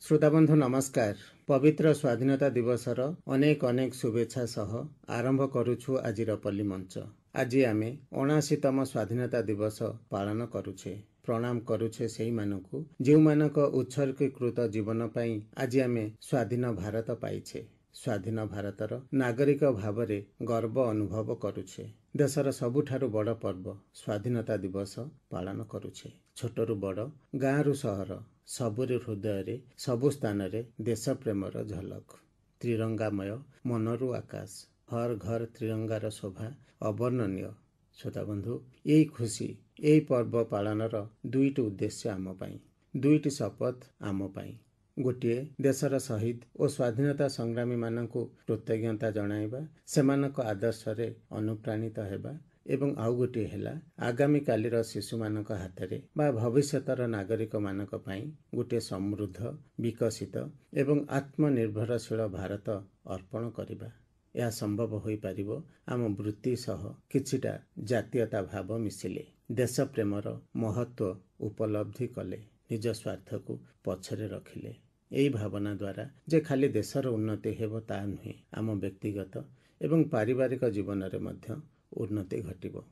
श्रोताबंधु नमस्कार। पवित्र स्वाधीनता दिवसर अनेक अनेक शुभेच्छा सह आरंभ करुछु आजिर पल्ली मंच। आज आमे 79तम स्वाधीनता दिवस पालन करुछे। प्रणाम करुछे सेही मानकु जेउ मानक उत्सर्गीकृत जीवन पई आज आमे स्वाधीन भारत पाइछे। स्वाधीन भारतर नागरिक भावरे गर्व अनुभव करुछे। देशर सबुठारु बड़ पर्व स्वाधीनता दिवस पालन करुछे। छोटरु बड़ गाँरु सहर सबुरी हृदय सबु स्थान देश प्रेमर झलक। त्रिरंगामय मनरु आकाश हर घर त्रिरंगार शोभा अवर्णनीय। श्रोताबंधु यही खुशी यही पर्व पालनर दुईटी उद्देश्य आम पाई, दुईटी शपथ आम पाई। गोटे देशर शहीद और स्वाधीनता संग्रामी मानकु कृतज्ञता जणाइबा, सेमानक आदर्श रे अनुप्राणित हेबा एवं आउ गोटे हेला आगामी कालीर शिशु मानक हाथरे बा भविष्यतर नागरिक मानक पई गोटे समृद्ध विकसित एवं आत्मनिर्भरशील भारत अर्पण करिबा। यह संभव होई पारिबो आम वृत्ति सह किछिटा जातीयता भाव मिसिले, देश प्रेमर महत्व उपलब्धि कले, निज स्वार्थ को पछरे रखिले। एही भावना द्वारा जे खाली देशर उन्नति हेबो ता नुहे, आम व्यक्तिगत एवं पारिवारिक जीवन रे मध्य उन्नति घटिबो।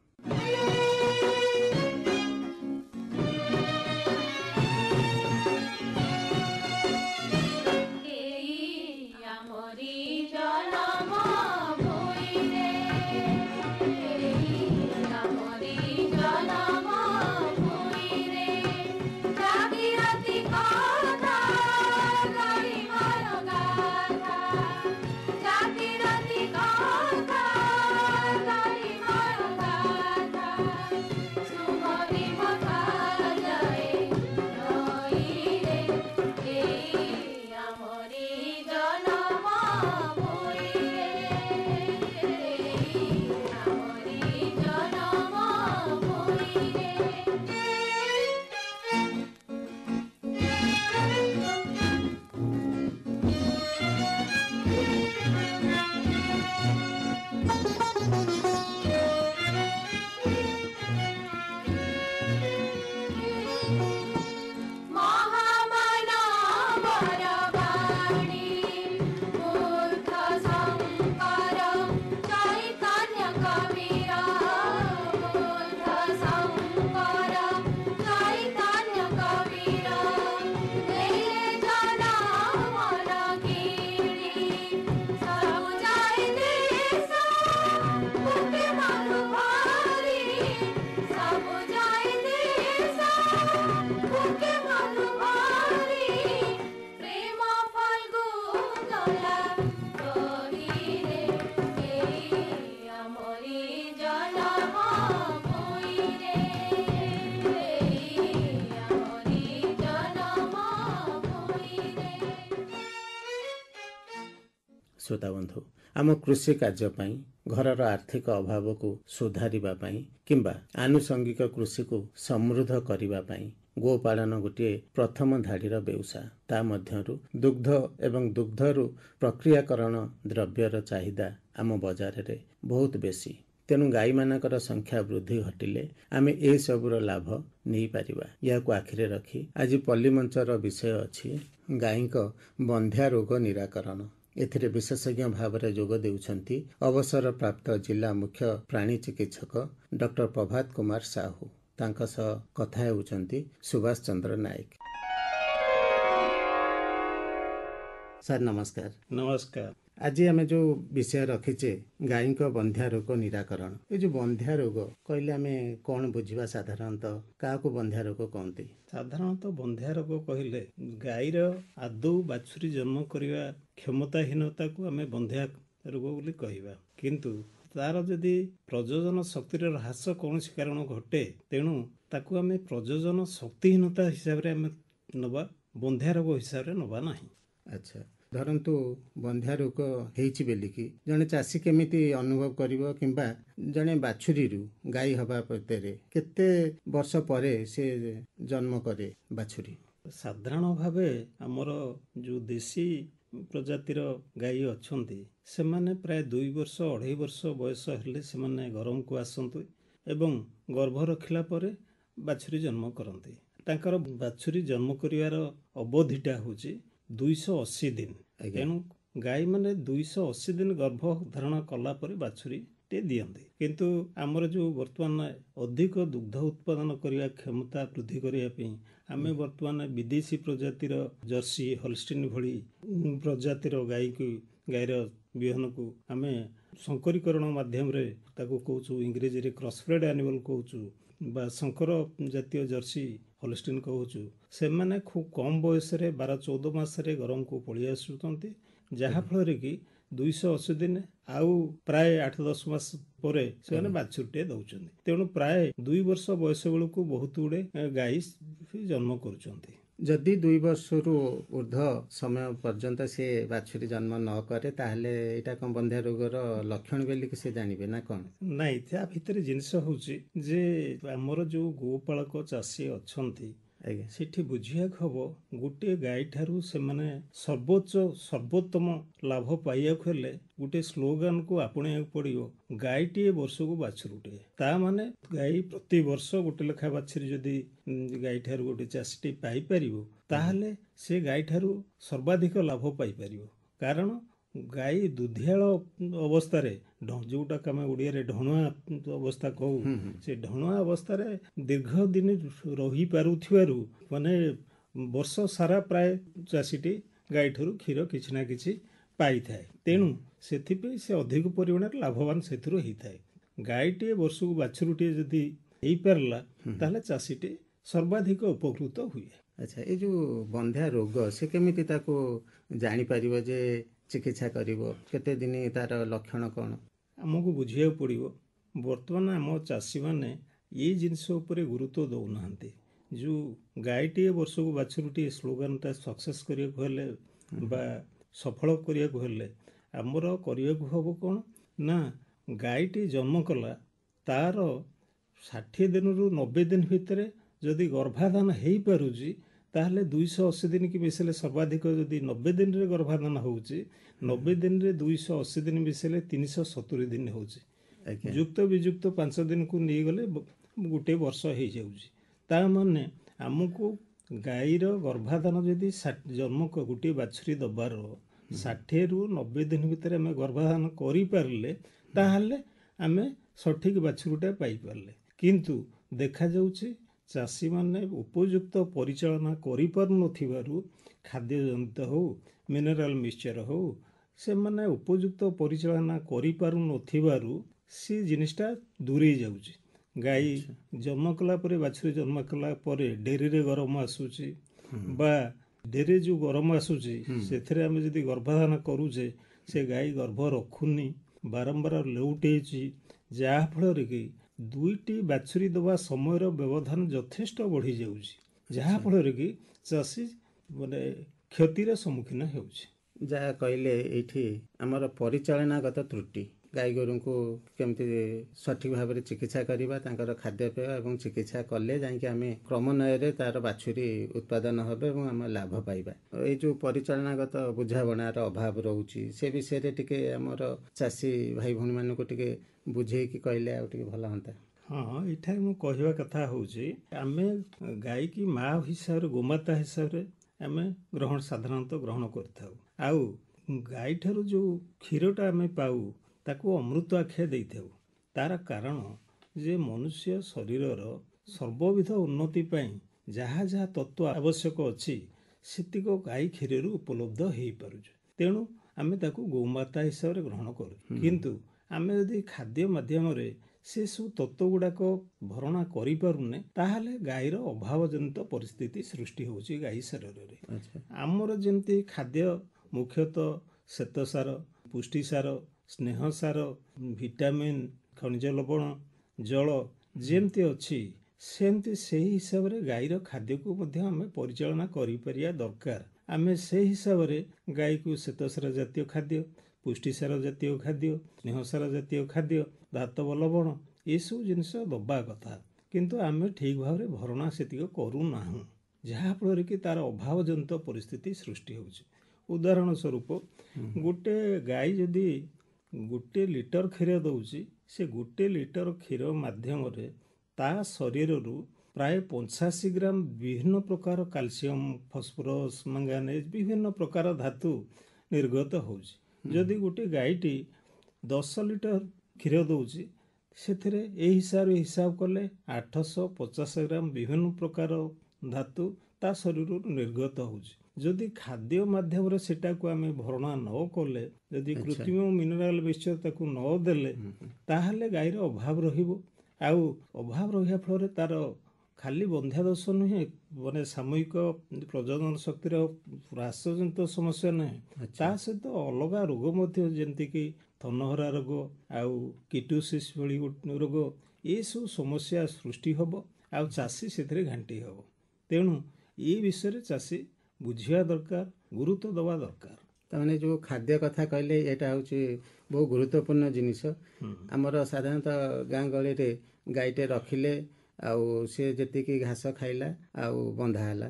श्रोता बंधु आम कृषि कार्य पाई घरर आर्थिक अभाव को सुधारिबा पाई किंबा आनुषंगिक कृषि को समृद्ध करिबा पाई गोपालन गोटे प्रथम धाड़ीर बेउसा। ता मध्यरु दुग्ध एवं दुग्धरु प्रक्रियाकरण द्रव्यर चाहिदा आम बजार रे बहुत बेसी। तेणु गाई मानकर संख्या वृद्धि घटिले आमे ए सबुर लाभ नहीं पारिबा। याकु आखिरे रखी आज पल्ली मंचर विषय अछि गाईक बंध्या रोग निराकरण। एथिरे विशेषज्ञ भावरे जोग देउछंती अवसर प्राप्त जिला मुख्य प्राणी चिकित्सक डॉक्टर प्रभात कुमार साहू। तांका सह कथा हेउछंती सुभाष चंद्र नायक। सर नमस्कार। नमस्कार। आज आम जो विषय रखीचे गाई बंध्या रोग निराकरण। ये जो बंध्या रोग कहले आम कौन बुझा साधारणतः क्या बंध्या रोग कहते? साधारणतः बंध्या रोग कहले गाईर आदौ बाछुरी जन्म करने क्षमताहीनता को आम बंध्या रोग बोली कहवा। किंतु तार जदि प्रजोजन शक्ति ह्रास कौन कारण घटे तेणु ताकू आम प्रजोजन शक्तिहीनता हिसाब से आम नवा बंध्या रोग हिसाब से नवा नहीं। अच्छा धरतु बंध्या रोग हेछि बेलिकी जने चाषी केमिति अनुभव करिवो किंबा जने बाछुरी गाई हवा पतेरे केते वर्ष परे से जन्म करे बाछुरी? साधारण भावे आमर जो देशी ପ୍ରଜାତିର ଗାଈ ଅଛନ୍ତି ସେମାନେ ପ୍ରାୟ 2 ବର୍ଷ 2.5 ବର୍ଷ ବୟସ ହେଲେ ସେମାନେ ଗରମକୁ ଆସନ୍ତି ଏବଂ ଗର୍ଭ ରଖିଲା ପରେ ବାଛୁରୀ ଜନ୍ମ କରନ୍ତି। ତାଙ୍କର ବାଛୁରୀ ଜନ୍ମ କରିବାର ଅବଧିଟା ହେଉଛି 280 ଦିନ। ଆଜ୍ଞା। ତେଣୁ ଗାଈମାନେ 280 ଦିନ ଗର୍ଭ ଧାରଣ କଲା ପରେ ବାଛୁରୀଟେ ଦିଅନ୍ତି। କିନ୍ତୁ ଆମର ଯେଉଁ ବର୍ତ୍ତମାନ ଅଧିକ ଦୁଗ୍ଧ ଉତ୍ପାଦନ କରିବା କ୍ଷମତା ବୃଦ୍ଧି କରିବା ପାଇଁ ଆମେ ବର୍ତ୍ତମାନ ବିଦେଶୀ ପ୍ରଜାତିର ଜର୍ସି ହଲଷ୍ଟିନ୍ ଭଳି ପ୍ରଜାତିର ଗାଈର ବିହନକୁ ଆମେ ଶଙ୍କରୀକରଣ ମାଧ୍ୟମରେ ତାକୁ କହୁଛୁ, ଇଂରେଜୀରେ କ୍ରସବ୍ରେଡ୍ ଆନିମଲ୍ କହୁଛୁ ବା ଶଙ୍କର ଜାତୀୟ ଜର୍ସି ହଲଷ୍ଟିନ୍ କହୁଛୁ। ସେମାନେ ଖୁବ୍ କମ୍ ବୟସରେ 12-14 ମାସରେ ଗରମକୁ ପଳେଇ ଆସୁଛନ୍ତି, ଯାହାଫଳରେ କି 280 ଦିନ ଆଉ ପ୍ରାୟ 8-10 ମାସ ପରେ ସେମାନେ ବାଛୁରୀଟେ ଦେଉଛନ୍ତି। ତେଣୁ ପ୍ରାୟ 2 ବର୍ଷ ବୟସ ବେଳକୁ ବହୁତ ଗୁଡ଼ିଏ ଗାଈ ଜନ୍ମ କରୁଛନ୍ତି। ଯଦି 2 ବର୍ଷରୁ ଉର୍ଦ୍ଧ୍ୱ ସମୟ ପର୍ଯ୍ୟନ୍ତ ସେ ବାଛୁରୀ ଜନ୍ମ ନ କରେ ତାହେଲେ ଏଇଟା କ'ଣ ବନ୍ଧ୍ୟା ରୋଗର ଲକ୍ଷଣ ବୋଲିକି ସେ ଜାଣିବେ ନା କ'ଣ? ନାଇଁ, ତା ଭିତରେ ଜିନିଷ ହେଉଛି ଯେ ଆମର ଯେଉଁ ଗୋପାଳକ ଚାଷୀ ଅଛନ୍ତି ଆଜ୍ଞା। ସେଠି ବୁଝିବାକୁ ହବ ଗୋଟିଏ ଗାଈ ଠାରୁ ସେମାନେ ସର୍ବୋତ୍ତମ ଲାଭ ପାଇବାକୁ ହେଲେ ଗୋଟେ ସ୍ଲୋଗାନକୁ ଆପଣେଇବାକୁ ପଡ଼ିବ, ଗାଈଟିଏ ବର୍ଷକୁ ବାଛୁରୀଟିଏ। ତା ମାନେ ଗାଈ ପ୍ରତି ବର୍ଷ ଗୋଟେ ଲେଖା ବାଛୁରୀ ଯଦି ଗାଈ ଠାରୁ ଗୋଟେ ଚାଷୀଟି ପାଇପାରିବ ତାହେଲେ ସେ ଗାଈ ଠାରୁ ସର୍ବାଧିକ ଲାଭ ପାଇପାରିବ। କାରଣ ଗାଈ ଦୁଧିଆଳ ଅବସ୍ଥାରେ ଯୋଉଟାକୁ ଆମେ ଓଡ଼ିଆରେ ଢଣୁଆ ଅବସ୍ଥା କହୁ, ସେ ଢଣୁଆ ଅବସ୍ଥାରେ ଦୀର୍ଘ ଦିନ ରହିପାରୁଥିବାରୁ ମାନେ ବର୍ଷ ସାରା ପ୍ରାୟ ଚାଷୀଟି ଗାଈଠାରୁ କ୍ଷୀର କିଛି ନା କିଛି ପାଇଥାଏ। ତେଣୁ ସେଥିପାଇଁ ସେ ଅଧିକ ପରିମାଣରେ ଲାଭବାନ ସେଥିରୁ ହେଇଥାଏ। ଗାଈଟିଏ ବର୍ଷକୁ ବାଛୁରୀଟିଏ ଯଦି ହେଇପାରିଲା ତାହେଲେ ଚାଷୀଟି ସର୍ବାଧିକ ଉପକୃତ ହୁଏ। ଆଚ୍ଛା, ଏଇ ଯେଉଁ ବନ୍ଧ୍ୟା ରୋଗ ସେ କେମିତି ତାକୁ ଜାଣିପାରିବ ଯେ ଚିକିତ୍ସା କରିବ? କେତେ ଦିନ ତାର ଲକ୍ଷଣ କ'ଣ? ଆମକୁ ବୁଝିବାକୁ ପଡ଼ିବ। ବର୍ତ୍ତମାନ ଆମ ଚାଷୀମାନେ ଏଇ ଜିନିଷ ଉପରେ ଗୁରୁତ୍ୱ ଦେଉନାହାନ୍ତି। ଯେଉଁ ଗାଈଟିଏ ବର୍ଷକୁ ବାଛୁରୀଟିଏ ସ୍ଲୋଗାନଟା ସକ୍ସେସ୍ କରିବାକୁ ହେଲେ ବା ସଫଳ କରିବାକୁ ହେଲେ ଆମର କରିବାକୁ ହେବ କ'ଣ ନା, ଗାଈଟି ଜନ୍ମ କଲା ତାର 60 ଦିନରୁ 90 ଦିନ ଭିତରେ ଯଦି ଗର୍ଭାଧାନ ହେଇପାରୁଛି ତାହେଲେ 280 ଦିନ କି ମିଶିଲେ ସର୍ବାଧିକ ଯଦି 90 ଦିନରେ ଗର୍ଭାଧାନ ହେଉଛି, 90 ଦିନରେ 280 ଦିନ ମିଶିଲେ 370 ଦିନ ହେଉଛି। ଯୁକ୍ତ ବିଯୁକ୍ତ 5 ଦିନକୁ ନେଇଗଲେ ଗୋଟେ ବର୍ଷ ହେଇଯାଉଛି। ତା ମାନେ ଆମକୁ ଗାଈର ଗର୍ଭାଧାନ ଯଦି ଗୋଟିଏ ବାଛୁରୀ ଦେବାର 60ରୁ 90 ଦିନ ଭିତରେ ଆମେ ଗର୍ଭାଧାନ କରିପାରିଲେ ତାହେଲେ ଆମେ ସଠିକ୍ ବାଛୁରୀଟା ପାଇପାରିଲେ। କିନ୍ତୁ ଦେଖାଯାଉଛି ଚାଷୀମାନେ ଉପଯୁକ୍ତ ପରିଚାଳନା କରିପାରୁନଥିବାରୁ, ଖାଦ୍ୟଜନିତ ହେଉ ମିନେରାଲ ମିକ୍ସଚର ହେଉ, ସେମାନେ ଉପଯୁକ୍ତ ପରିଚାଳନା କରିପାରୁନଥିବାରୁ ସେ ଜିନିଷଟା ଦୂରେଇ ଯାଉଛି। ଗାଈ ଜନ୍ମ କଲା ପରେ ବାଛୁରୀ ଜନ୍ମ କଲା ପରେ ଡେରିରେ ଗରମ ଆସୁଛି ବା ଡେରିରେ ଯେଉଁ ଗରମ ଆସୁଛି ସେଥିରେ ଆମେ ଯଦି ଗର୍ଭାଧାନ କରୁଛେ ସେ ଗାଈ ଗର୍ଭ ରଖୁନି, ବାରମ୍ବାର ଲେଉଟେଇଛି, ଯାହାଫଳରେ କି 2ଟି ବାଛୁରୀ ଦେବା ସମୟର ବ୍ୟବଧାନ ଯଥେଷ୍ଟ ବଢ଼ିଯାଉଛି, ଯାହାଫଳରେ କି ଚାଷୀ ମାନେ କ୍ଷତିର ସମ୍ମୁଖୀନ ହେଉଛି। ଯାହା କହିଲେ ଏଇଠି ଆମର ପରିଚାଳନାଗତ ତ୍ରୁଟି, ଗାଈ ଗୋରୁଙ୍କୁ କେମିତି ସଠିକ୍ ଭାବରେ ଚିକିତ୍ସା କରିବା, ତାଙ୍କର ଖାଦ୍ୟପେୟ ଏବଂ ଚିକିତ୍ସା କଲେ ଯାଇକି ଆମେ କ୍ରମାନ୍ୱୟରେ ତାର ବାଛୁରୀ ଉତ୍ପାଦନ ହେବ ଏବଂ ଆମେ ଲାଭ ପାଇବା। ଏଇ ଯେଉଁ ପରିଚାଳନାଗତ ବୁଝାମଣାର ଅଭାବ ରହୁଛି ସେ ବିଷୟରେ ଟିକେ ଆମର ଚାଷୀ ଭାଇ ଭଉଣୀମାନଙ୍କୁ ଟିକେ ବୁଝେଇକି କହିଲେ ଆଉ ଟିକେ ଭଲ ହୁଅନ୍ତା। ହଁ, ଏଠାରେ ମୁଁ କହିବା କଥା ହେଉଛି ଆମେ ଗାଈକି ମା ହିସାବରେ, ଗୋମାତା ହିସାବରେ ଆମେ ସାଧାରଣତଃ ଗ୍ରହଣ କରିଥାଉ। ଆଉ ଗାଈଠାରୁ ଯେଉଁ କ୍ଷୀରଟା ଆମେ ପାଉ ତାକୁ ଅମୃତ ଆଖ୍ୟା ଦେଇଥାଉ। ତାର କାରଣ ଯେ ମନୁଷ୍ୟ ଶରୀରର ସର୍ବବିଧ ଉନ୍ନତି ପାଇଁ ଯାହା ଯାହା ତତ୍ତ୍ୱ ଆବଶ୍ୟକ ଅଛି ସେତିକ ଗାଈ କ୍ଷୀରରୁ ଉପଲବ୍ଧ ହେଇପାରୁଛି। ତେଣୁ ଆମେ ତାକୁ ଗୋମାତା ହିସାବରେ ଗ୍ରହଣ କରୁଛୁ। କିନ୍ତୁ ଆମେ ଯଦି ଖାଦ୍ୟ ମାଧ୍ୟମରେ ସେସବୁ ତତ୍ତ୍ୱ ଗୁଡ଼ାକ ଭରଣା କରିପାରୁନେ ତାହେଲେ ଗାଈର ଅଭାବଜନିତ ପରିସ୍ଥିତି ସୃଷ୍ଟି ହେଉଛି ଗାଈ ଶରୀରରେ। ଆମର ଯେମିତି ଖାଦ୍ୟ ମୁଖ୍ୟତଃ ଶ୍ୱେତସାର, ପୁଷ୍ଟିସାର, ସ୍ନେହସାର, ଭିଟାମିନ୍, ଖଣିଜ ଲବଣ, ଜଳ ଯେମିତି ଅଛି ସେମିତି ସେହି ହିସାବରେ ଗାଈର ଖାଦ୍ୟକୁ ମଧ୍ୟ ଆମେ ପରିଚାଳନା କରିପାରିବା ଦରକାର। ଆମେ ସେହି ହିସାବରେ ଗାଈକୁ ଶ୍ୱେତସାର ଜାତୀୟ ଖାଦ୍ୟ, ପୁଷ୍ଟିସାର ଜାତୀୟ ଖାଦ୍ୟ, ସ୍ନେହସାର ଜାତୀୟ ଖାଦ୍ୟ, ଧାତବ ଲବଣ ଏସବୁ ଜିନିଷ ଦେବା କଥା। କିନ୍ତୁ ଆମେ ଠିକ୍ ଭାବରେ ଭରଣା ସେତିକ କରୁନାହୁଁ, ଯାହାଫଳରେ କି ତାର ଅଭାବଜନିତ ପରିସ୍ଥିତି ସୃଷ୍ଟି ହେଉଛି। ଉଦାହରଣ ସ୍ୱରୂପ ଗୋଟେ ଗାଈ ଯଦି 1 ଲିଟର କ୍ଷୀର ଦେଉଛି, ସେ 1 ଲିଟର କ୍ଷୀର ମାଧ୍ୟମରେ ତା ଶରୀରରୁ ପ୍ରାୟ 85 ଗ୍ରାମ ବିଭିନ୍ନ ପ୍ରକାର କ୍ୟାଲସିୟମ, ଫସ୍ଫରସ୍, ମାଙ୍ଗାନେଜ ବିଭିନ୍ନ ପ୍ରକାର ଧାତୁ ନିର୍ଗତ ହେଉଛି। ଯଦି ଗୋଟେ ଗାଈଟି 10 ଲିଟର କ୍ଷୀର ଦେଉଛି, ସେଥିରେ ଏହି ହିସାବ କଲେ 850 ଗ୍ରାମ ବିଭିନ୍ନ ପ୍ରକାର ଧାତୁ ତା ଶରୀରରୁ ନିର୍ଗତ ହେଉଛି। ଯଦି ଖାଦ୍ୟ ମାଧ୍ୟମରେ ସେଟାକୁ ଆମେ ଭରଣା ନ କଲେ, ଯଦି କୃତ୍ରିମ ମିନେରାଲ ମିକ୍ସଚର ତାକୁ ନ ଦେଲେ, ତାହେଲେ ଗାଈର ଅଭାବ ରହିବ। ଆଉ ଅଭାବ ରହିବା ଫଳରେ ତାର ଖାଲି ବନ୍ଧ୍ୟାଦୋଷ ନୁହେଁ, ମାନେ ସାମୂହିକ ପ୍ରଜନନ ଶକ୍ତିର ହ୍ରାସଜନିତ ସମସ୍ୟା ନୁହେଁ, ତା ସହିତ ଅଲଗା ରୋଗ ମଧ୍ୟ, ଯେମିତିକି ଥନହରା ରୋଗ ଆଉ କିଟୋସିସ୍ ଭଳି ରୋଗ, ଏସବୁ ସମସ୍ୟା ସୃଷ୍ଟି ହେବ ଆଉ ଚାଷୀ ସେଥିରେ ଘାଣ୍ଟି ହେବ। ତେଣୁ ଏ ବିଷୟରେ ଚାଷୀ ବୁଝିବା ଦରକାର, ଗୁରୁତ୍ୱ ଦେବା ଦରକାର। ତାମାନେ ଯେଉଁ ଖାଦ୍ୟ କଥା କହିଲେ, ଏଇଟା ହେଉଛି ବହୁ ଗୁରୁତ୍ୱପୂର୍ଣ୍ଣ ଜିନିଷ। ଆମର ସାଧାରଣତଃ ଗାଁ ଗହଳିରେ ଗାଈଟେ ରଖିଲେ ଆଉ ସେ ଯେତିକି ଘାସ ଖାଇଲା ଆଉ ବନ୍ଧା ହେଲା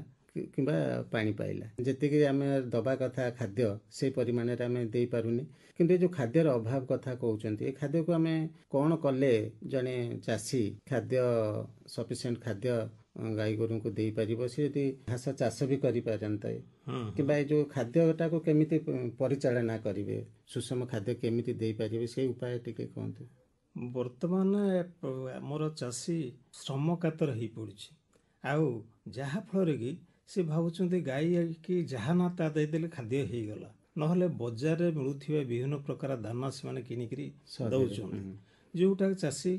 କିମ୍ବା ପାଣି ପାଇଲା, ଯେତିକି ଆମେ ଦେବା କଥା ଖାଦ୍ୟ ସେ ପରିମାଣରେ ଆମେ ଦେଇପାରୁନି। କିନ୍ତୁ ଏ ଯେଉଁ ଖାଦ୍ୟର ଅଭାବ କଥା କହୁଛନ୍ତି, ଏ ଖାଦ୍ୟକୁ ଆମେ କ'ଣ କଲେ ଜଣେ ଚାଷୀ ଖାଦ୍ୟ ସଫିସିଏଣ୍ଟ ଖାଦ୍ୟ ଗାଈ ଗୋରୁଙ୍କୁ ଦେଇପାରିବ? ସେ ଯଦି ଘାସ ଚାଷ ବି କରିପାରନ୍ତେ, କିମ୍ବା ଏ ଯେଉଁ ଖାଦ୍ୟଟାକୁ କେମିତି ପରିଚାଳନା କରିବେ, ସୁଷମ ଖାଦ୍ୟ କେମିତି ଦେଇପାରିବେ, ସେଇ ଉପାୟ ଟିକେ କୁହନ୍ତୁ। ବର୍ତ୍ତମାନ ଆମର ଚାଷୀ ଶ୍ରମକାତର ହେଇପଡ଼ୁଛି, ଆଉ ଯାହାଫଳରେ କି ସେ ଭାବୁଛନ୍ତି ଗାଈ କି ଯାହା ନା ତା ଦେଇଦେଲେ ଖାଦ୍ୟ ହେଇଗଲା, ନହେଲେ ବଜାରରେ ମିଳୁଥିବା ବିଭିନ୍ନ ପ୍ରକାର ଦାନା ସେମାନେ କିଣିକିରି ଦେଉଛନ୍ତି। ଯେଉଁଟା ଚାଷୀ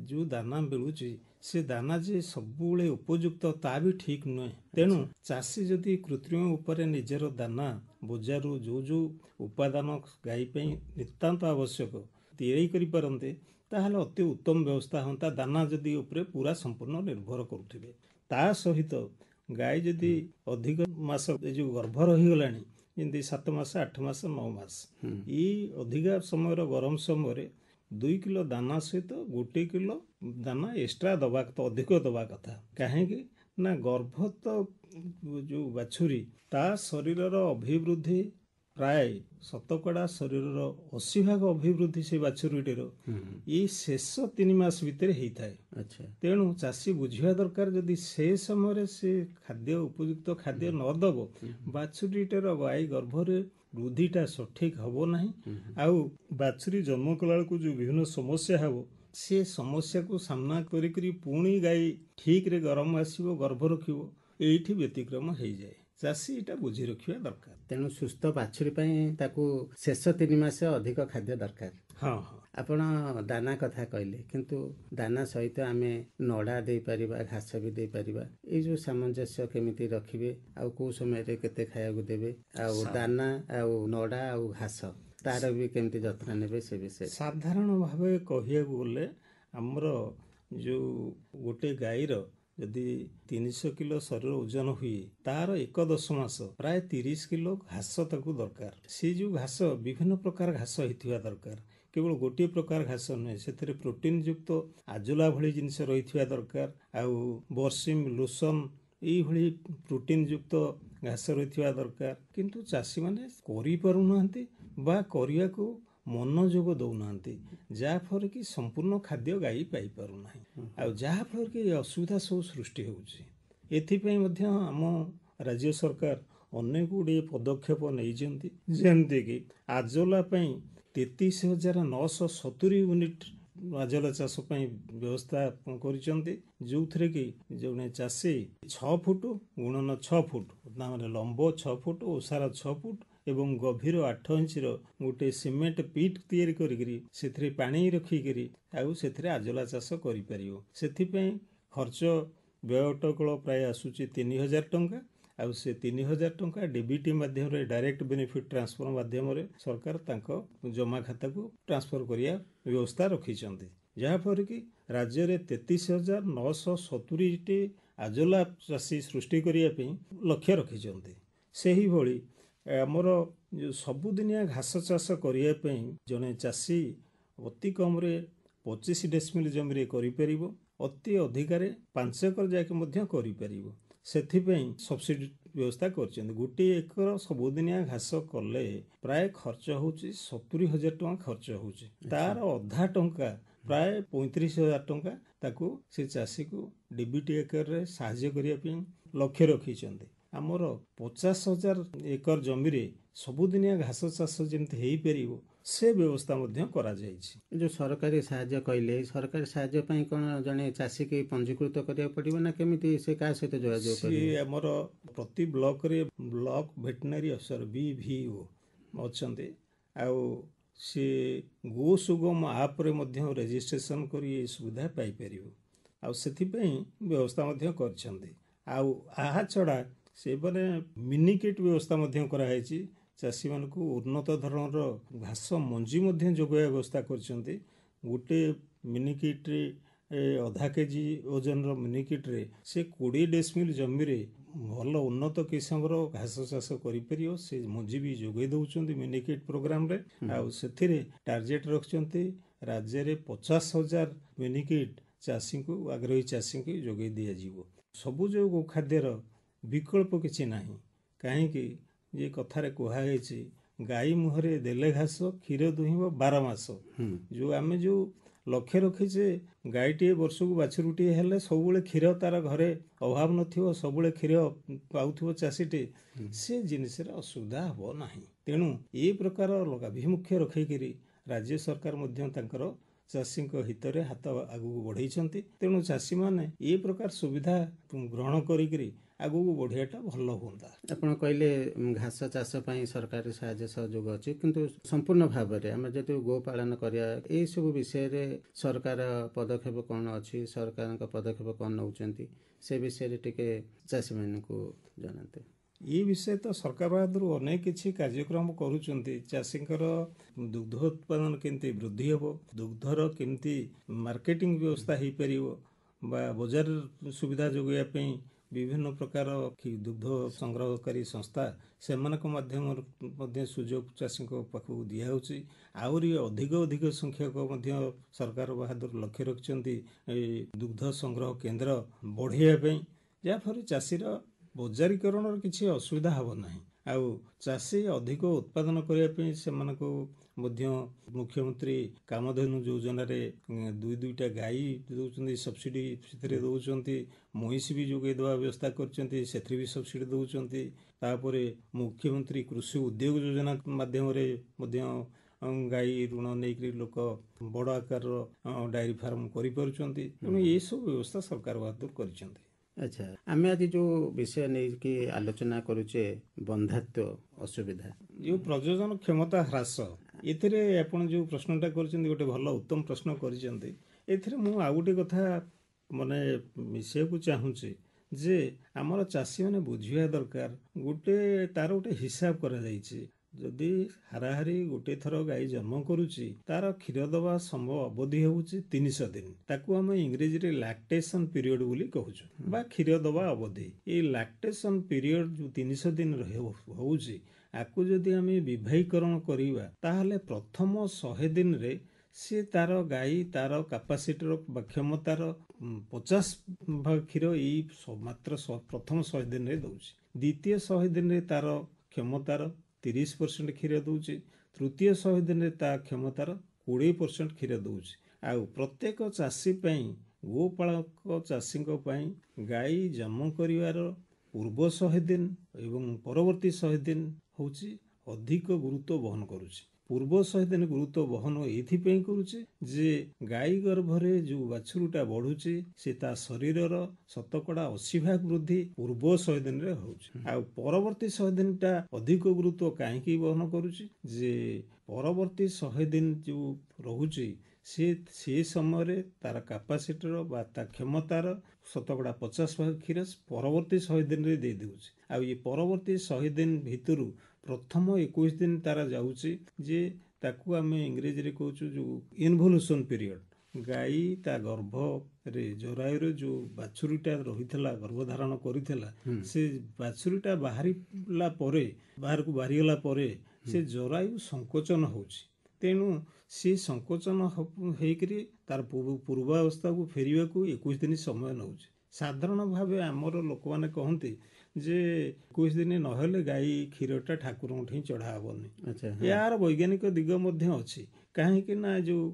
ଯେଉଁ ଦାନା ମିଳୁଛି, ସେ ଦାନା ଯେ ସବୁବେଳେ ଉପଯୁକ୍ତ ତା ବି ଠିକ ନୁହେଁ। ତେଣୁ ଚାଷୀ ଯଦି କୃତ୍ରିମ ଉପରେ ନିଜର ଦାନା ବଜାରରୁ ଯେଉଁ ଉପାଦାନ ଗାଈ ପାଇଁ ନିତାନ୍ତ ଆବଶ୍ୟକ ତିଆରି କରିପାରନ୍ତେ, ତାହେଲେ ଅତି ଉତ୍ତମ ବ୍ୟବସ୍ଥା ହୁଅନ୍ତା। ଦାନା ଯଦି ଉପରେ ପୁରା ସମ୍ପୂର୍ଣ୍ଣ ନିର୍ଭର କରୁଥିବେ, ତା ସହିତ ଗାଈ ଯଦି ଅଧିକ ମାସ ଯେଉଁ ଗର୍ଭ ରହିଗଲାଣି, ଯେମିତି 7 ମାସ, 8 ମାସ, 9 ମାସ, ଏଇ ଅଧିକା ସମୟର ଗରମ ସମୟରେ 2 କିଲୋ ଦାନା ସହିତ 1 କିଲୋ ଦାନା ଏକ୍ସଟ୍ରା ଦେବା କଥା, ଅଧିକ ଦେବା କଥା। କାହିଁକି ନା ଗର୍ଭସ୍ଥ ଯେଉଁ ବାଛୁରୀ, ତା ଶରୀରର ଅଭିବୃଦ୍ଧି ପ୍ରାୟ ଶତକଡ଼ା ଶରୀରର 80% ଅଭିବୃଦ୍ଧି ସେ ବାଛୁରୀଟିର ଏଇ ଶେଷ 3 ମାସ ଭିତରେ ହେଇଥାଏ। ତେଣୁ ଚାଷୀ ବୁଝିବା ଦରକାର, ଯଦି ସେ ସମୟରେ ସେ ଖାଦ୍ୟ ଉପଯୁକ୍ତ ଖାଦ୍ୟ ନ ଦେବ, ବାଛୁରୀଟିର ଗାଈ ଗର୍ଭରେ ବୃଦ୍ଧିଟା ସଠିକ ହେବ ନାହିଁ, ଆଉ ବାଛୁରୀ ଜନ୍ମ କଲାବେଳକୁ ଯେଉଁ ବିଭିନ୍ନ ସମସ୍ୟା ହେବ, ସେ ସମସ୍ୟାକୁ ସାମ୍ନା କରିକିରି ପୁଣି ଗାଈ ଠିକରେ ଗରମ ଆସିବ, ଗର୍ଭ ରଖିବ, ଏଇଠି ବ୍ୟତିକ୍ରମ ହେଇଯାଏ। ଚାଷୀ ଏଇଟା ବୁଝି ରଖିବା ଦରକାର। ତେଣୁ ସୁସ୍ଥ ବାଛୁରୀ ପାଇଁ ତାକୁ ଶେଷ 3 ମାସ ଅଧିକ ଖାଦ୍ୟ ଦରକାର। ହଁ। ଆପଣ ଦାନା କଥା କହିଲେ, କିନ୍ତୁ ଦାନା ସହିତ ଆମେ ନଡ଼ା ଦେଇପାରିବା, ଘାସ ବି ଦେଇପାରିବା। ଏଇ ଯେଉଁ ସାମଞ୍ଜସ୍ୟ କେମିତି ରଖିବେ, ଆଉ କେଉଁ ସମୟରେ କେତେ ଖାଇବାକୁ ଦେବେ, ଆଉ ଦାନା ଆଉ ନଡ଼ା ଆଉ ଘାସ ତାର ବି କେମିତି ଯତ୍ନ ନେବେ, ସେ ବିଷୟରେ ସାଧାରଣ ଭାବେ କହିବାକୁ ଗଲେ, ଆମର ଯେଉଁ ଗୋଟେ ଗାଈର ଯଦି 300 କିଲୋ ଶରୀର ଓଜନ ହୁଏ, ତାର 1-10 ମାସ ପ୍ରାୟ 30 କିଲୋ ଘାସ ତାକୁ ଦରକାର। ସେ ଯେଉଁ ଘାସ ବିଭିନ୍ନ ପ୍ରକାର ଘାସ ହେଇଥିବା ଦରକାର, କେବଳ ଗୋଟିଏ ପ୍ରକାର ଘାସ ନୁହେଁ, ସେଥିରେ ପ୍ରୋଟିନ ଯୁକ୍ତ ଆଜୋଲା ଭଳି ଜିନିଷ ରହିଥିବା ଦରକାର, ଆଉ ବର୍ସିମ୍, ଲୁସନ୍ ଏଇଭଳି ପ୍ରୋଟିନ ଯୁକ୍ତ ଘାସ ରହିଥିବା ଦରକାର। କିନ୍ତୁ ଚାଷୀମାନେ କରିପାରୁନାହାନ୍ତି ବା କରିବାକୁ ମନୋଯୋଗ ଦେଉନାହାନ୍ତି, ଯାହାଫଳରେ କି ସମ୍ପୂର୍ଣ୍ଣ ଖାଦ୍ୟ ଗାଈ ପାଇପାରୁନାହିଁ, ଆଉ ଯାହାଫଳରେ କି ଅସୁବିଧା ସବୁ ସୃଷ୍ଟି ହେଉଛି। ଏଥିପାଇଁ ମଧ୍ୟ ଆମ ରାଜ୍ୟ ସରକାର ଅନେକ ଗୁଡ଼ିଏ ପଦକ୍ଷେପ ନେଇଛନ୍ତି, ଯେମିତିକି ଆଜୋଲା ପାଇଁ 33,970 ୟୁନିଟ୍ ଆଜୋଲା ଚାଷ ପାଇଁ ବ୍ୟବସ୍ଥା କରିଛନ୍ତି, ଯେଉଁଥିରେ କି ଜଣେ ଚାଷୀ 6 ଫୁଟ ଗୁଣନ 6 ଫୁଟ, ମାନେ ଲମ୍ବ 6 ଫୁଟ, ଓସାର 6 ଫୁଟ ଏବଂ ଗଭୀର 8 ଇଞ୍ଚର ଗୋଟେ ସିମେଣ୍ଟ ପିଟ୍ ତିଆରି କରିକିରି ସେଥିରେ ପାଣି ରଖିକିରି ଆଉ ସେଥିରେ ଆଜୋଲା ଚାଷ କରିପାରିବ। ସେଥିପାଇଁ ଖର୍ଚ୍ଚ ବ୍ୟୟ ଅଟକଳ ପ୍ରାୟ ଆସୁଛି 3,000 ଟଙ୍କା, ଆଉ ସେ 3,000 ଟଙ୍କା ଡିବିଟି ମାଧ୍ୟମରେ, ଡାଇରେକ୍ଟ ବେନିଫିଟ୍ ଟ୍ରାନ୍ସଫର ମାଧ୍ୟମରେ ସରକାର ତାଙ୍କ ଜମା ଖାତାକୁ ଟ୍ରାନ୍ସଫର କରିବା ବ୍ୟବସ୍ଥା ରଖିଛନ୍ତି, ଯାହାଫଳରେ କି ରାଜ୍ୟରେ 33,970ଟି ଆଜୋଲା ଚାଷୀ ସୃଷ୍ଟି କରିବା ପାଇଁ ଲକ୍ଷ୍ୟ ରଖିଛନ୍ତି। ସେହିଭଳି ଆମର ସବୁଦିନିଆ ଘାସ ଚାଷ କରିବା ପାଇଁ ଜଣେ ଚାଷୀ ଅତି କମରେ 25 ଡେସିମିଲ୍ ଜମିରେ କରିପାରିବ, ଅତି ଅଧିକାରେ 5 ଏକର ଯାକେ ମଧ୍ୟ କରିପାରିବ। ସେଥିପାଇଁ ସବସିଡି ବ୍ୟବସ୍ଥା କରିଛନ୍ତି। ଗୋଟିଏ ଏକର ସବୁଦିନିଆ ଘାସ କଲେ ପ୍ରାୟ ଖର୍ଚ୍ଚ ହେଉଛି 70,000 ଟଙ୍କା ଖର୍ଚ୍ଚ ହେଉଛି। ତାର ଅଧା ଟଙ୍କା ପ୍ରାୟ 35,000 ଟଙ୍କା ତାକୁ ସେ ଚାଷୀକୁ ଡିବିଟି ଏକରରେ ସାହାଯ୍ୟ କରିବା ପାଇଁ ଲକ୍ଷ୍ୟ ରଖିଛନ୍ତି। ଆମର 50,000 ଏକର ଜମିରେ ସବୁଦିନିଆ ଘାସ ଚାଷ ଯେମିତି ହେଇପାରିବ ସେ ବ୍ୟବସ୍ଥା ମଧ୍ୟ କରାଯାଇଛି। ଯୋଉ ସରକାରୀ ସାହାଯ୍ୟ କହିଲେ, ସରକାରୀ ସାହାଯ୍ୟ ପାଇଁ କ'ଣ ଜଣେ ଚାଷୀକି ପଞ୍ଜୀକୃତ କରିବାକୁ ପଡ଼ିବ ନା କେମିତି ସେ କାହା ସହିତ ଯୋଗାଯୋଗ କରିବ? ସିଏ ଆମର ପ୍ରତି ବ୍ଲକରେ ବ୍ଲକ ଭେଟେନାରୀ ଅଫିସର BVO ଅଛନ୍ତି। ଆଉ ସିଏ ଗୋ ସୁଗମ ଆପ୍ରେ ମଧ୍ୟ ରେଜିଷ୍ଟ୍ରେସନ କରି ଏ ସୁବିଧା ପାଇପାରିବ। ଆଉ ସେଥିପାଇଁ ବ୍ୟବସ୍ଥା ମଧ୍ୟ କରିଛନ୍ତି। ଆଉ ଏହା ଛଡ଼ା ସେମାନେ ମିନିକିଟ୍ ବ୍ୟବସ୍ଥା ମଧ୍ୟ କରାଯାଇଛି। ଚାଷୀମାନଙ୍କୁ ଉନ୍ନତ ଧରଣର ଘାସ ମଞ୍ଜି ମଧ୍ୟ ଯୋଗାଇବା ବ୍ୟବସ୍ଥା କରିଛନ୍ତି। ଗୋଟେ ମିନିକିଟ୍ରେ ଅଧା କେଜି ଓଜନର ମିନିକିଟ୍ରେ ସେ 20 ଡେସିମିଲ୍ ଜମିରେ ଭଲ ଉନ୍ନତ କିସମର ଘାସ ଚାଷ କରିପାରିବ। ସେ ମଞ୍ଜି ବି ଯୋଗାଇ ଦେଉଛନ୍ତି ମିନିକିଟ୍ ପ୍ରୋଗ୍ରାମରେ। ଆଉ ସେଥିରେ ଟାର୍ଗେଟ ରଖିଛନ୍ତି ରାଜ୍ୟରେ 50,000 ମିନିକିଟ୍ ଚାଷୀଙ୍କୁ, ଆଗ୍ରହୀ ଚାଷୀଙ୍କୁ ଯୋଗାଇ ଦିଆଯିବ। ସବୁଜ ଗୋଖାଦ୍ୟର ବିକଳ୍ପ କିଛି ନାହିଁ। କାହିଁକି ଯେ କଥାରେ କୁହାଯାଇଛି ଗାଈ ମୁହଁରେ ଦେଲେ ଘାସ କ୍ଷୀର ଦୁହିଁବ 12 ମାସ। ଆମେ ଯୋଉ ଲକ୍ଷ୍ୟ ରଖିଛେ ଗାଈଟିଏ ବର୍ଷକୁ ବାଛୁରୀଟିଏ ହେଲେ ସବୁବେଳେ କ୍ଷୀର ତାର ଘରେ ଅଭାବ ନଥିବ, ସବୁବେଳେ କ୍ଷୀର ପାଉଥିବ ଚାଷୀଟି, ସେ ଜିନିଷରେ ଅସୁବିଧା ହେବ ନାହିଁ। ତେଣୁ ଏ ପ୍ରକାର ଆଭିମୁଖ୍ୟ ରଖିକିରି ରାଜ୍ୟ ସରକାର ମଧ୍ୟ ତାଙ୍କର ଚାଷୀଙ୍କ ହିତରେ ହାତ ଆଗକୁ ବଢ଼େଇଛନ୍ତି। ତେଣୁ ଚାଷୀମାନେ ଏ ପ୍ରକାର ସୁବିଧା ଗ୍ରହଣ କରିକିରି ଆଗକୁ ବଢ଼ିବାଟା ଭଲ ହୁଅନ୍ତା। ଆପଣ କହିଲେ ଘାସ ଚାଷ ପାଇଁ ସରକାରୀ ସାହାଯ୍ୟ ସହଯୋଗ ଅଛି, କିନ୍ତୁ ସମ୍ପୂର୍ଣ୍ଣ ଭାବରେ ଆମେ ଯଦି ଗୋପାଳନ କରିବା ଏଇସବୁ ବିଷୟରେ ସରକାର ପଦକ୍ଷେପ କ'ଣ ଅଛି, ସରକାରଙ୍କ ପଦକ୍ଷେପ କ'ଣ ନେଉଛନ୍ତି, ସେ ବିଷୟରେ ଟିକେ ଚାଷୀମାନଙ୍କୁ ଜଣାନ୍ତେ। ଏ ବିଷୟ ତ ସରକାର ବାହାଦୁର ଅନେକ କିଛି କାର୍ଯ୍ୟକ୍ରମ କରୁଛନ୍ତି। ଚାଷୀଙ୍କର ଦୁଗ୍ଧ ଉତ୍ପାଦନ କେମିତି ବୃଦ୍ଧି ହେବ, ଦୁଗ୍ଧର କେମିତି ମାର୍କେଟିଂ ବ୍ୟବସ୍ଥା ହେଇପାରିବ ବା ବଜାର ସୁବିଧା ଯୋଗାଇବା ପାଇଁ ବିଭିନ୍ନ ପ୍ରକାର ଦୁଗ୍ଧ ସଂଗ୍ରହକାରୀ ସଂସ୍ଥା ସେମାନଙ୍କ ମାଧ୍ୟମରେ ମଧ୍ୟ ସୁଯୋଗ ଚାଷୀଙ୍କ ପାଖକୁ ଦିଆହେଉଛି। ଆହୁରି ଅଧିକ ସଂଖ୍ୟକ ମଧ୍ୟ ସରକାର ବାହାଦୁର ଲକ୍ଷ୍ୟ ରଖିଛନ୍ତି এই ଦୁଗ୍ଧ ସଂଗ୍ରହ କେନ୍ଦ୍ର ବଢ଼େଇବା ପାଇଁ, ଯାହାଫଳରେ ଚାଷୀର ବଜାରୀକରଣର କିଛି ଅସୁବିଧା ହେବ ନାହିଁ। ଆଉ ଚାଷୀ ଅଧିକ ଉତ୍ପାଦନ କରିବା ପାଇଁ ସେମାନଙ୍କୁ ମଧ୍ୟ ମୁଖ୍ୟମନ୍ତ୍ରୀ କାମଧେନୁ ଯୋଜନାରେ 2ଟା ଗାଈ ଦେଉଛନ୍ତି, ସବସିଡି ସେଥିରେ ଦେଉଛନ୍ତି। ମଇଁଷି ବି ଯୋଗାଇ ଦେବା ବ୍ୟବସ୍ଥା କରିଛନ୍ତି, ସେଥିରେ ବି ସବସିଡି ଦେଉଛନ୍ତି। ତାପରେ ମୁଖ୍ୟମନ୍ତ୍ରୀ କୃଷି ଉଦ୍ୟୋଗ ଯୋଜନା ମାଧ୍ୟମରେ ମଧ୍ୟ ଗାଈ ଋଣ ନେଇକରି ଲୋକ ବଡ଼ ଆକାରର ଡାଏରୀ ଫାର୍ମ କରିପାରୁଛନ୍ତି। ତେଣୁ ଏସବୁ ବ୍ୟବସ୍ଥା ସରକାର ବାହାଦୁର କରିଛନ୍ତି। ଆଚ୍ଛା, ଆମେ ଆଜି ଯେଉଁ ବିଷୟ ନେଇକି ଆଲୋଚନା କରୁଛେ ବନ୍ଧାତ୍ୱ ଅସୁବିଧା, ଯେଉଁ ପ୍ରଜନନ କ୍ଷମତା ହ୍ରାସ, ଏଥିରେ ଆପଣ ଯେଉଁ ପ୍ରଶ୍ନଟା କରିଛନ୍ତି ଗୋଟେ ଭଲ ଉତ୍ତମ ପ୍ରଶ୍ନ କରିଛନ୍ତି। ଏଥିରେ ମୁଁ ଆଉ ଗୋଟେ କଥା ମିଶିବାକୁ ଚାହୁଁଛି ଯେ ଆମର ଚାଷୀମାନେ ବୁଝିବା ଦରକାର, ତାର ଗୋଟେ ହିସାବ କରାଯାଇଛି। ଯଦି ହାରାହାରି ଗୋଟେ ଥର ଗାଈ ଜନ୍ମ କରୁଛି, ତାର କ୍ଷୀର ଦେବା ସମ୍ଭବ ଅବଧି ହେଉଛି 300 ଦିନ। ତାକୁ ଆମେ ଇଂରେଜୀରେ ଲାକ୍ଟେସନ ପିରିୟଡ଼ ବୋଲି କହୁଛୁ ବା କ୍ଷୀର ଦେବା ଅବଧି। ଏଇ ଲାକ୍ଟେସନ ପିରିୟଡ଼ ଯେଉଁ 300 ଦିନ ହେଉଛି, ଆକୁ ଯଦି ଆମେ ବିଭାଗୀକରଣ କରିବା ତାହେଲେ ପ୍ରଥମ 100 ଦିନରେ ସେ ତାର ଗାଈ ତାର କାପାସିଟିର ବା କ୍ଷମତାର 50% କ୍ଷୀର ଏଇ ମାତ୍ର ପ୍ରଥମ 100 ଦିନରେ ଦେଉଛି। ଦ୍ୱିତୀୟ 100 ଦିନରେ ତାର କ୍ଷମତାର 30% କ୍ଷୀର ଦେଉଛି। ତୃତୀୟ 100 ଦିନରେ ତା କ୍ଷମତାର 20% କ୍ଷୀର ଦେଉଛି। ଆଉ ପ୍ରତ୍ୟେକ ଚାଷୀ ପାଇଁ, ଗୋପାଳକ ଚାଷୀଙ୍କ ପାଇଁ ଗାଈ ଜନ୍ମ କରିବାର ପୂର୍ବ 100 ଦିନ ଏବଂ ପରବର୍ତ୍ତୀ 100 ଦିନ ହେଉଛି ଅଧିକ ଗୁରୁତ୍ୱ ବହନ କରୁଛି। ପୂର୍ବ 100 ଦିନ ଗୁରୁତ୍ୱ ବହନ ଏଇଥିପାଇଁ କରୁଛି ଯେ ଗାଈ ଗର୍ଭରେ ଯେଉଁ ବାଛୁରୀଟା ବଢୁଛି ସେ ତା ଶରୀରର 80% ବୃଦ୍ଧି ପୂର୍ବ 100 ଦିନରେ ହେଉଛି। ଆଉ ପରବର୍ତ୍ତୀ 100 ଦିନଟା ଅଧିକ ଗୁରୁତ୍ୱ କାହିଁକି ବହନ କରୁଛି ଯେ ପରବର୍ତ୍ତୀ 100 ଦିନ ଯେଉଁ ରହୁଛି ସେ ସମୟରେ ତାର କାପାସିଟିର ବା ତା କ୍ଷମତାର 50% କ୍ଷୀର ପରବର୍ତ୍ତୀ 100 ଦିନରେ ଦେଇ ଦେଉଛି। ଆଉ ଏ ପରବର୍ତ୍ତୀ 100 ଦିନ ଭିତରୁ ପ୍ରଥମ 21 ଦିନ ତାର ଯାଉଛି ଯେ ତାକୁ ଆମେ ଇଂରେଜୀରେ କହୁଛୁ ଯେଉଁ ଇନଭଲ୍ୟୁସନ ପିରିୟଡ଼। ଗାଈ ତା ଗର୍ଭରେ ଜରାୟୁରେ ଯେଉଁ ବାଛୁରୀଟା ରହିଥିଲା, ଗର୍ଭଧାରଣ କରିଥିଲା, ସେ ବାଛୁରୀଟା ବାହାରକୁ ବାହାରିଗଲା ପରେ ସେ ଜରାୟୁ ସଂକୋଚନ ହେଉଛି। ତେଣୁ ସେ ସଂକୋଚନ ହେଇକରି ତାର ପୂର୍ବାବସ୍ଥାକୁ ଫେରିବାକୁ 21 ଦିନ ସମୟ ନେଉଛି। ସାଧାରଣ ଭାବେ ଆମର ଲୋକମାନେ କହନ୍ତି ଯେ 21 ଦିନ ନହେଲେ ଗାଈ କ୍ଷୀରଟା ଠାକୁରଙ୍କଠି ଚଢ଼ା ହେବନି। ଆଚ୍ଛା ଏହାର ବୈଜ୍ଞାନିକ ଦିଗ ମଧ୍ୟ ଅଛି। କାହିଁକି ନା ଯେଉଁ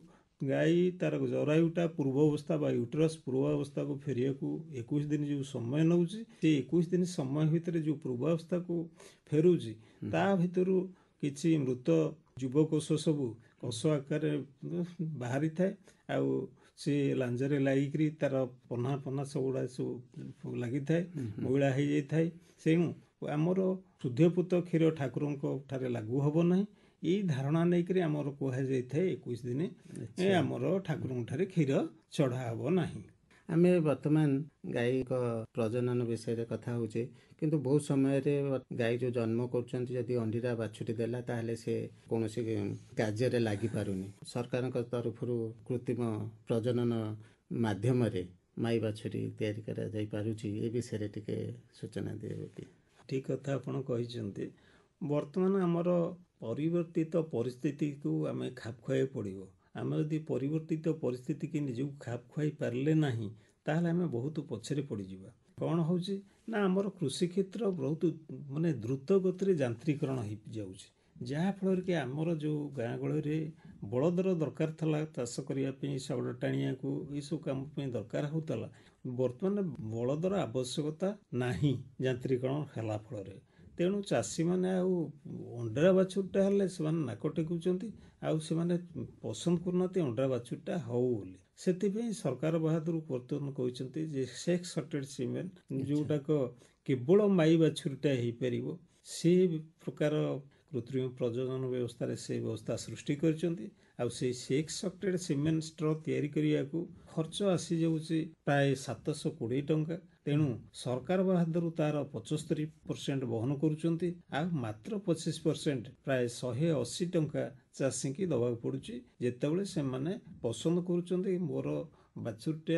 ଗାଈ ତାର ଜରାୟୁଟା ପୂର୍ବ ଅବସ୍ଥା ବା ୟୁଟରସ୍ ପୂର୍ବ ଅବସ୍ଥାକୁ ଫେରିବାକୁ 21 ଦିନ ଯେଉଁ ସମୟ ନେଉଛି, ସେ 21 ଦିନ ସମୟ ଭିତରେ ଯେଉଁ ପୂର୍ବ ଅବସ୍ଥାକୁ ଫେରୁଛି ତା ଭିତରୁ କିଛି ମୃତ ଜୀବକୋଷ ସବୁ କୋଷ ଆକାରରେ ବାହାରିଥାଏ। ଆଉ ସେ ଲାଞ୍ଜରେ ଲାଗିକିରି ତାର ପହ୍ନା ପହ୍ନା ସବୁଗୁଡ଼ା ସବୁ ଲାଗିଥାଏ, ମଇଳା ହେଇଯାଇଥାଏ। ତେଣୁ ଆମର ଶୁଦ୍ଧପୁତ କ୍ଷୀର ଠାକୁରଙ୍କ ଠାରେ ଲାଗୁ ହେବ ନାହିଁ। ଏଇ ଧାରଣା ନେଇକରି ଆମର କୁହାଯାଇଥାଏ 21 ଦିନ ଆମର ଠାକୁରଙ୍କ ଠାରେ କ୍ଷୀର ଚଢ଼ା ହେବ ନାହିଁ। ଆମେ ବର୍ତ୍ତମାନ ଗାଈଙ୍କ ପ୍ରଜନନ ବିଷୟରେ କଥା ହେଉଛେ, କିନ୍ତୁ ବହୁତ ସମୟରେ ଗାଈ ଯେଉଁ ଜନ୍ମ କରୁଛନ୍ତି ଯଦି ଅଣ୍ଡିରା ବାଛୁରୀ ଦେଲା ତାହେଲେ ସେ କୌଣସି କାର୍ଯ୍ୟରେ ଲାଗିପାରୁନି। ସରକାରଙ୍କ ତରଫରୁ କୃତ୍ରିମ ପ୍ରଜନନ ମାଧ୍ୟମରେ ମାଇ ବାଛୁରୀ ତିଆରି କରାଯାଇପାରୁଛି, ଏ ବିଷୟରେ ଟିକେ ସୂଚନା ଦେବେ କି? ଠିକ୍ କଥା ଆପଣ କହିଛନ୍ତି। ବର୍ତ୍ତମାନ ଆମର ପରିବର୍ତ୍ତିତ ପରିସ୍ଥିତିକୁ ଆମେ ଖାପ ଖୁଆଇବାକୁ ପଡ଼ିବ। ଆମେ ଯଦି ପରିବର୍ତ୍ତିତ ପରିସ୍ଥିତିକି ନିଜକୁ ଖାପ ଖୁଆଇ ପାରିଲେ ନାହିଁ ତାହେଲେ ଆମେ ବହୁତ ପଛରେ ପଡ଼ିଯିବା। କ'ଣ ହେଉଛି ନା ଆମର କୃଷି କ୍ଷେତ୍ର ବହୁତ ଦ୍ରୁତ ଗତିରେ ଯାନ୍ତ୍ରିକରଣ ହେଇଯାଉଛି, ଯାହାଫଳରେ କି ଆମର ଯେଉଁ ଗାଁ ଗହଳିରେ ବଳଦର ଦରକାର ଥିଲା ଚାଷ କରିବା ପାଇଁ, ଶଗଡ଼ ଟାଣିବାକୁ, ଏସବୁ କାମ ପାଇଁ ଦରକାର ହେଉଥିଲା, ବର୍ତ୍ତମାନ ବଳଦର ଆବଶ୍ୟକତା ନାହିଁ ଯାନ୍ତ୍ରିକରଣ ହେଲା ଫଳରେ। ତେଣୁ ଚାଷୀମାନେ ଆଉ ଅଣ୍ଡିରା ବାଛୁରୀଟା ହେଲେ ସେମାନେ ନାକ ଟେକୁଛନ୍ତି, ଆଉ ସେମାନେ ପସନ୍ଦ କରୁନାହାନ୍ତି ଅଣ୍ଡିରା ବାଛୁରୀଟା ହଉ ବୋଲି। ସେଥିପାଇଁ ସରକାର ବାହାଦୁର ବର୍ତ୍ତମାନ କହିଛନ୍ତି ଯେ ସେକ୍ସ ସର୍ଟେଡ୍ ସିମେନ୍, ଯେଉଁଟାକ କେବଳ ମାଇ ବାଛୁରୀଟା ହେଇପାରିବ, ସେ ପ୍ରକାର କୃତ୍ରିମ ପ୍ରଜନନ ବ୍ୟବସ୍ଥାରେ ସେ ବ୍ୟବସ୍ଥା ସୃଷ୍ଟି କରିଛନ୍ତି। ଆଉ ସେଇ ସେକ୍ସ ସର୍ଟେଡ୍ ସିମେନ୍ ଷ୍ଟ୍ର ତିଆରି କରିବାକୁ ଖର୍ଚ୍ଚ ଆସିଯାଉଛି ପ୍ରାୟ 720 ଟଙ୍କା। ତେଣୁ ସରକାର ବାହାଦୁର ତାର 75% ବହନ କରୁଛନ୍ତି, ଆଉ ମାତ୍ର 25% ପ୍ରାୟ 180 ଟଙ୍କା ଚାଷୀଙ୍କୁ ଦେବାକୁ ପଡ଼ୁଛି। ଯେତେବେଳେ ସେମାନେ ପସନ୍ଦ କରୁଛନ୍ତି ମୋର ବାଛୁରୀଟା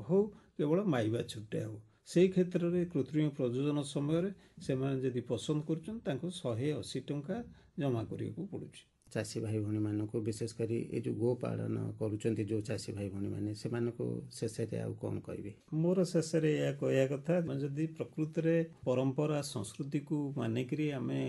ହଉ, କେବଳ ମାଇ ବାଛୁରୀଟା ହଉ, ସେଇ କ୍ଷେତ୍ରରେ କୃତ୍ରିମ ପ୍ରଜନନ ସମୟରେ ସେମାନେ ଯଦି ପସନ୍ଦ କରୁଛନ୍ତି ତାଙ୍କୁ 180 ଟଙ୍କା ଜମା କରିବାକୁ ପଡ଼ୁଛି। ଚାଷୀ ଭାଇ ଭଉଣୀମାନଙ୍କୁ, ବିଶେଷ କରି ଏ ଯେଉଁ ଗୋପାଳନ କରୁଛନ୍ତି ଯେଉଁ ଚାଷୀ ଭାଇ ଭଉଣୀମାନେ, ସେମାନଙ୍କୁ ଶେଷରେ ଆଉ କ'ଣ କହିବେ? ମୋର ଶେଷରେ ଏହା କହିବା କଥା, ଯଦି ପ୍ରକୃତରେ ପରମ୍ପରା ସଂସ୍କୃତିକୁ ମାନିକିରି ଆମେ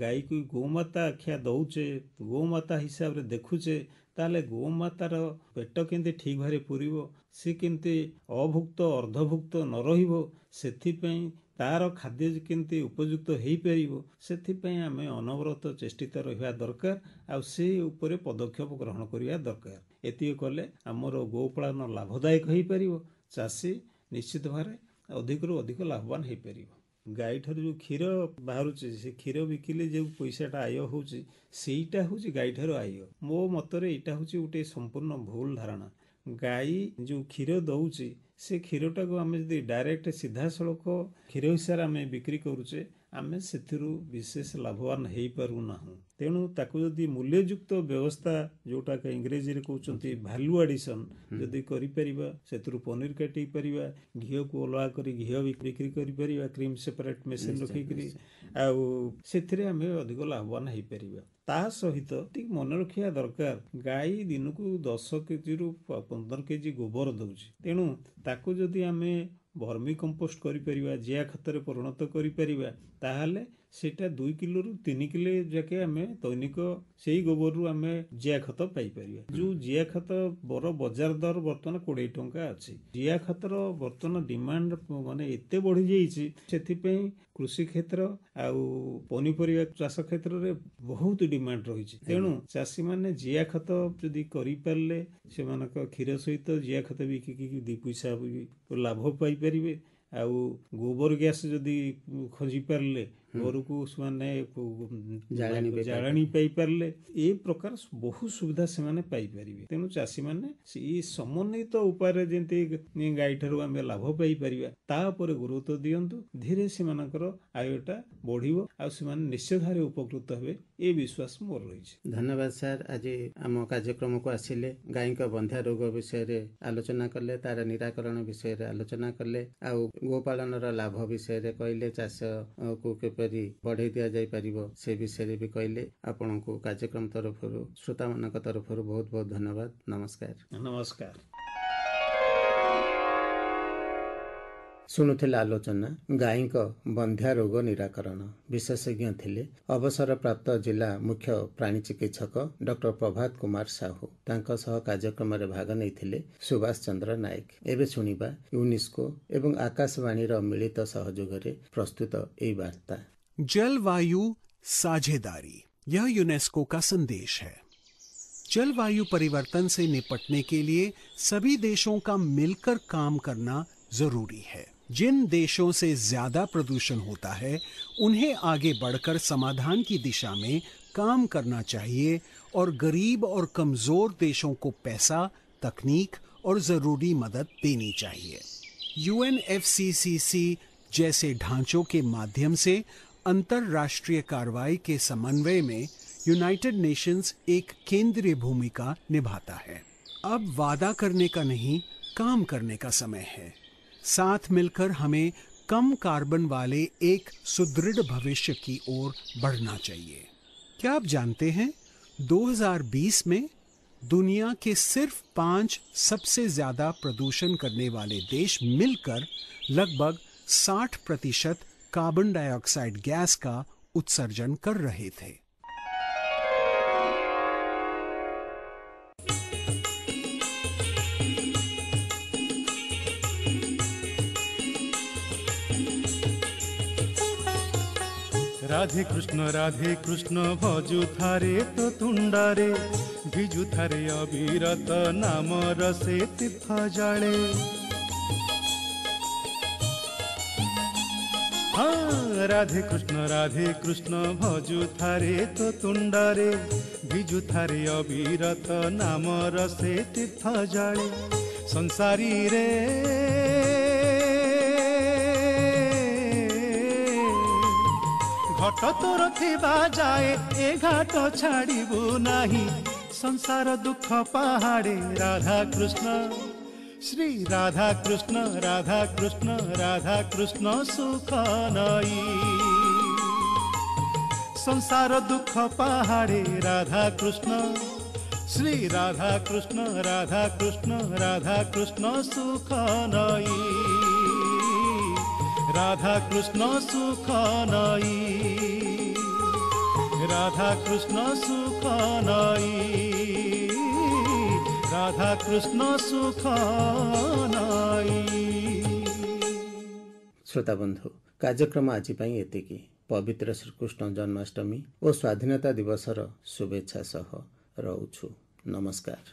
ଗାଈକୁ ଗୋମାତା ଆଖ୍ୟା ଦେଉଛେ, ଗୋମାତା ହିସାବରେ ଦେଖୁଛେ, ତାହେଲେ ଗୋମାତାର ପେଟ କେମିତି ଠିକ୍ ଭାବରେ ପୂରିବ, ସେ କେମିତି ଅଭୁକ୍ତ ଅର୍ଦ୍ଧଭୁକ୍ତ ନ ରହିବ, ସେଥିପାଇଁ ତାର ଖାଦ୍ୟ କେମିତି ଉପଯୁକ୍ତ ହେଇପାରିବ, ସେଥିପାଇଁ ଆମେ ଅନବରତ ଚେଷ୍ଟିତ ରହିବା ଦରକାର। ଆଉ ସେ ଉପରେ ପଦକ୍ଷେପ ଗ୍ରହଣ କରିବା ଦରକାର। ଏତିକି କଲେ ଆମର ଗୋପାଳନ ଲାଭଦାୟକ ହେଇପାରିବ, ଚାଷୀ ନିଶ୍ଚିତ ଭାବରେ ଅଧିକରୁ ଅଧିକ ଲାଭବାନ ହେଇପାରିବ। ଗାଈଠାରୁ ଯେଉଁ କ୍ଷୀର ବାହାରୁଛି, ସେ କ୍ଷୀର ବିକିଲେ ଯେଉଁ ପଇସାଟା ଆୟ ହେଉଛି, ସେଇଟା ହେଉଛି ଗାଈଠାରୁ ଆୟ। ମୋ ମତରେ ଏଇଟା ହେଉଛି ଗୋଟେ ସମ୍ପୂର୍ଣ୍ଣ ଭୁଲ ଧାରଣା। ଗାଈ ଯେଉଁ କ୍ଷୀର ଦେଉଛି, ସେ କ୍ଷୀରଟାକୁ ଆମେ ଯଦି ଡାଇରେକ୍ଟ ସିଧାସଳଖ କ୍ଷୀର ହିସାବରେ ଆମେ ବିକ୍ରି କରୁଛେ, ଆମେ ସେଥିରୁ ବିଶେଷ ଲାଭବାନ ହେଇପାରୁନାହୁଁ। ତେଣୁ ତାକୁ ଯଦି ମୂଲ୍ୟଯୁକ୍ତ ବ୍ୟବସ୍ଥା, ଯେଉଁଟାକି ଇଂରେଜୀରେ କହୁଛନ୍ତି ଭ୍ୟାଲୁ ଆଡିସନ୍, ଯଦି କରିପାରିବା, ସେଥିରୁ ପନିର କାଟି ପାରିବା, ଘିଅକୁ ଅଲଗା କରି ଘିଅ ବିକ୍ରି କରିପାରିବା, କ୍ରିମ୍ ସେପାରେଟ୍ ମେସିନ୍ ରଖିକିରି, ଆଉ ସେଥିରେ ଆମେ ଅଧିକ ଲାଭବାନ ହେଇପାରିବା। ତା ସହିତ ଟିକେ ମନେ ରଖିବା ଦରକାର, ଗାଈ ଦିନକୁ 10 କେଜିରୁ 15 କେଜି ଗୋବର ଦେଉଛି। ତେଣୁ ତାକୁ ଯଦି ଆମେ ଭର୍ମି କମ୍ପୋଷ୍ଟ କରିପାରିବା, ଜିଆ ଖତରେ ପରିଣତ କରିପାରିବା, ତାହେଲେ ସେଇଟା 2 କିଲୋରୁ 3 କିଲୋ ଯାକେ ଆମେ ଦୈନିକ ସେଇ ଗୋବରରୁ ଆମେ ଜିଆ ଖତ ପାଇପାରିବା। ଯେଉଁ ଜିଆ ଖତ ବଜାର ଦର ବର୍ତ୍ତମାନ 20 ଟଙ୍କା ଅଛି। ଜିଆ ଖତର ବର୍ତ୍ତମାନ ଡିମାଣ୍ଡ ଏତେ ବଢ଼ିଯାଇଛି, ସେଥିପାଇଁ କୃଷି କ୍ଷେତ୍ର ଆଉ ପନିପରିବା ଚାଷ କ୍ଷେତ୍ରରେ ବହୁତ ଡିମାଣ୍ଡ ରହିଛି। ତେଣୁ ଚାଷୀମାନେ ଜିଆ ଖତ ଯଦି କରିପାରିଲେ, ସେମାନଙ୍କ କ୍ଷୀର ସହିତ ଜିଆ ଖତ ବିକିକି 2 ପଇସା ଲାଭ ପାଇପାରିବେ। ଆଉ ଗୋବର ଗ୍ୟାସ୍ ଯଦି ଖୋଜି ପାରିଲେ, ଘରକୁ ସେମାନେ ଜାଳେଣୀ ପାଇପାରିଲେ, ଏ ପ୍ରକାର ବହୁ ସୁବିଧା ସେମାନେ ପାଇପାରିବେ। ତେଣୁ ଚାଷୀମାନେ ଏଇ ସମନ୍ୱିତ ଉପାୟରେ ଯେମିତି ଗାଈଠାରୁ ଆମେ ଲାଭ ପାଇପାରିବା, ତା ଉପରେ ଗୁରୁତ୍ୱ ଦିଅନ୍ତୁ। ଧୀରେ ସେମାନଙ୍କର ଆୟଟା ବଢ଼ିବ, ଆଉ ସେମାନେ ନିଶ୍ଚିତ ଭାବରେ ଉପକୃତ ହେବେ, ଏ ବିଶ୍ୱାସ ମୋର ରହିଛି। ଧନ୍ୟବାଦ ସାର୍, ଆଜି ଆମ କାର୍ଯ୍ୟକ୍ରମକୁ ଆସିଲେ, ଗାଈଙ୍କ ବନ୍ଧ୍ୟା ରୋଗ ବିଷୟରେ ଆଲୋଚନା କଲେ, ତାର ନିରାକରଣ ବିଷୟରେ ଆଲୋଚନା କଲେ, ଆଉ ଗୋପାଳନର ଲାଭ ବିଷୟରେ କହିଲେ, ଚାଷକୁ କିପରି ବଢ଼େଇ ଦିଆଯାଇପାରିବ ସେ ବିଷୟରେ ବି କହିଲେ। ଆପଣଙ୍କୁ କାର୍ଯ୍ୟକ୍ରମ ତରଫରୁ, ଶ୍ରୋତାମାନଙ୍କ ତରଫରୁ ବହୁତ ବହୁତ ଧନ୍ୟବାଦ। ନମସ୍କାର। ନମସ୍କାର। ଶୁଣୁଥିଲେ ଆଲୋଚନା ଗାଈଙ୍କ ବନ୍ଧ୍ୟା ରୋଗ ନିରାକରଣ। ବିଶେଷଜ୍ଞ ଥିଲେ ଅବସରପ୍ରାପ୍ତ ଜିଲ୍ଲା ମୁଖ୍ୟ ପ୍ରାଣୀ ଚିକିତ୍ସକ ଡକ୍ଟର ପ୍ରଭାତ କୁମାର ସାହୁ। ତାଙ୍କ ସହ କାର୍ଯ୍ୟକ୍ରମରେ ଭାଗ ନେଇଥିଲେ ସୁଭାଷ ଚନ୍ଦ୍ର ନାୟକ। ଏବେ ଶୁଣିବା ୟୁନେସ୍କୋ ଏବଂ ଆକାଶବାଣୀର ମିଳିତ ସହଯୋଗରେ प्रस्तुत ଏହି ବାର୍ତ୍ତା। जलवायु साझेदारी, यह यूनेस्को का संदेश है। जलवायु परिवर्तन से निपटने के लिए सभी देशों का मिलकर काम करना जरूरी है। जिन देशों से ज्यादा प्रदूषण होता है उन्हें आगे बढ़कर समाधान की दिशा में काम करना चाहिए और गरीब और कमजोर देशों को पैसा, तकनीक और जरूरी मदद देनी चाहिए। UNFCCC जैसे ढांचों के माध्यम से अंतरराष्ट्रीय कार्रवाई के समन्वय में यूनाइटेड नेशंस एक केंद्रीय भूमिका निभाता है। अब वादा करने का नहीं, काम करने का समय है। साथ मिलकर हमें कम कार्बन वाले एक सुदृढ़ भविष्य की ओर बढ़ना चाहिए। क्या आप जानते हैं 2020 में दुनिया के सिर्फ 5 सबसे ज्यादा प्रदूषण करने वाले देश मिलकर लगभग 60% कार्बन डाइऑक्साइड गैस का उत्सर्जन कर रहे थे। राधे कृष्ण भजु थारे तो तुंडारे भिजु थारे अविरत नाम रसे तीर्थ जाले। हाँ, राधे कृष्ण भजु थारे तो तुंडारे भिजु थारे अविरत नाम रसे तीर्थ जाले। संसारी रे घट तोर थिबा जाए ए घाट छाड़िबु नाही। संसार दुख पहाड़े राधा कृष्ण श्री राधा कृष्ण राधा कृष्ण राधा कृष्ण सुख नई। संसार दुख पहाड़े राधा कृष्ण श्री राधा कृष्ण राधा कृष्ण राधा कृष्ण सुख नई। राधा कृष्ण सुख नई। राधा कृष्ण सुख नई। राधा कृष्ण सुख नई। श्रोता बंधु, कार्यक्रम आज पाई एतिकी। पवित्र श्रीकृष्ण जन्माष्टमी और स्वाधीनता दिवसर शुभेच्छा सह रहुछु। नमस्कार।